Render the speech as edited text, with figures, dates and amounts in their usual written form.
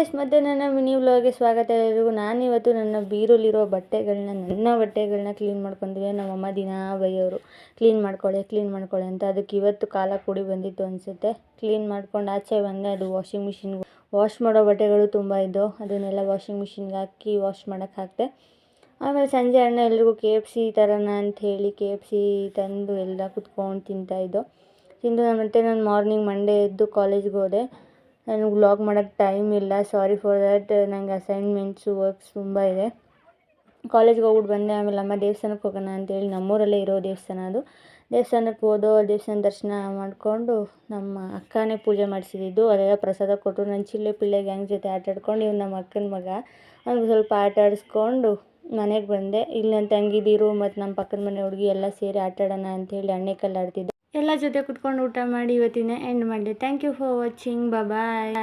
Guys, ಮತ್ತೆ ನನ್ನ mini ವ್ಲಾಗ್ಗೆ ಸ್ವಾಗತ. ಎಲ್ಲರಿಗೂ ನಾನಿವತ್ತು ನನ್ನ ಬೀರೂಲಿರೋ ನನ್ನ ಬಟ್ಟೆಗಳನ್ನ ಕ್ಲೀನ್ ಮಾಡ್ಕೊಂಡಿದ್ದೆ. ನಮ್ಮಮ್ಮ ದಿನ ಬೈಯೋರು ಕ್ಲೀನ್ ಮಾಡ್ಕೊಳ್ಳಿ ಅಂತ. ಅದಕ್ಕೆ ಇವತ್ತು ಕಾಲ ಕೂಡಿ ಬಂದಿತ್ತು ಅನಿಸುತ್ತೆ. ಕ್ಲೀನ್ ಮಾಡ್ಕೊಂಡು ಆಚೆ ಬಂದೆ. ಅದು ವಾಷಿಂಗ್ ಮಿಷಿನ್ ವಾಶ್ ಮಾಡೋ ಬಟ್ಟೆಗಳು ತುಂಬ ಇದ್ದವು. ಅದನ್ನೆಲ್ಲ ವಾಷಿಂಗ್ ಮಿಷಿನ್ಗೆ ಹಾಕಿ ವಾಶ್ ಮಾಡೋಕ್ಕೆ ಹಾಕಿದೆ. ಆಮೇಲೆ ಸಂಜೆ ಅಣ್ಣ ಎಲ್ರಿಗೂ KFC ತರೋಣ ಅಂಥೇಳಿ KFC ತಂದು ಎಲ್ಲ ಕುತ್ಕೊಂಡು ತಿಂದು ಮತ್ತೆ ನಾನು ಮಾರ್ನಿಂಗ್ ಮಂಡೇ ಎದ್ದು ಕಾಲೇಜ್ಗೆ ಹೋದೆ. ನನಗೆ ವ್ಲಾಗ್ ಮಾಡೋಕ್ಕೆ ಟೈಮ್ ಇಲ್ಲ, ಸಾರಿ ಫಾರ್ ದ್ಯಾಟ್. ನನಗೆ ಅಸೈನ್ಮೆಂಟ್ಸು ವರ್ಕ್ಸ್ ತುಂಬ ಇದೆ. ಕಾಲೇಜ್ಗೆ ಹೋಗ್ಬಿಟ್ಟು ಬಂದೆ. ಆಮೇಲೆ ಅಮ್ಮ ದೇವಸ್ಥಾನಕ್ಕೆ ಹೋಗೋಣ ಅಂತೇಳಿ, ನಮ್ಮೂರಲ್ಲೇ ಇರೋ ದೇವಸ್ಥಾನ ಅದು. ದೇವಸ್ಥಾನಕ್ಕೆ ದೇವಸ್ಥಾನ ದರ್ಶನ ಮಾಡಿಕೊಂಡು ನಮ್ಮ ಅಕ್ಕನೇ ಪೂಜೆ ಮಾಡಿಸಿದ್ದು. ಅದೆಲ್ಲ ಪ್ರಸಾದ ಕೊಟ್ಟರು. ನನ್ನ ಚಿಳ್ಳೆ ಗ್ಯಾಂಗ್ ಜೊತೆ ಆಟಾಡ್ಕೊಂಡು, ಇವ್ನು ನಮ್ಮ ಅಕ್ಕನ ಮಗ, ಅವ್ನಿಗೆ ಸ್ವಲ್ಪ ಆಟ ಆಡಿಸ್ಕೊಂಡು ಮನೆಗೆ ಬಂದೆ. ಇಲ್ಲಿ ನನ್ನ ತಂಗಿದಿರು ಮತ್ತು ನಮ್ಮ ಪಕ್ಕದ ಮನೆ ಹುಡುಗಿ ಎಲ್ಲ ಸೇರಿ ಆಟಾಡೋಣ ಅಂಥೇಳಿ ಅಣ್ಣೆಕಲ್ಲು ಆಡ್ತಿದ್ದೆ. ಎಲ್ಲ ಜೊತೆ ಕುತ್ಕೊಂಡು ಊಟ ಮಾಡಿ ಇವತ್ತಿನ ಎಂಡ್ ಮಾಡಿದೆ. Thank you for watching. Bye.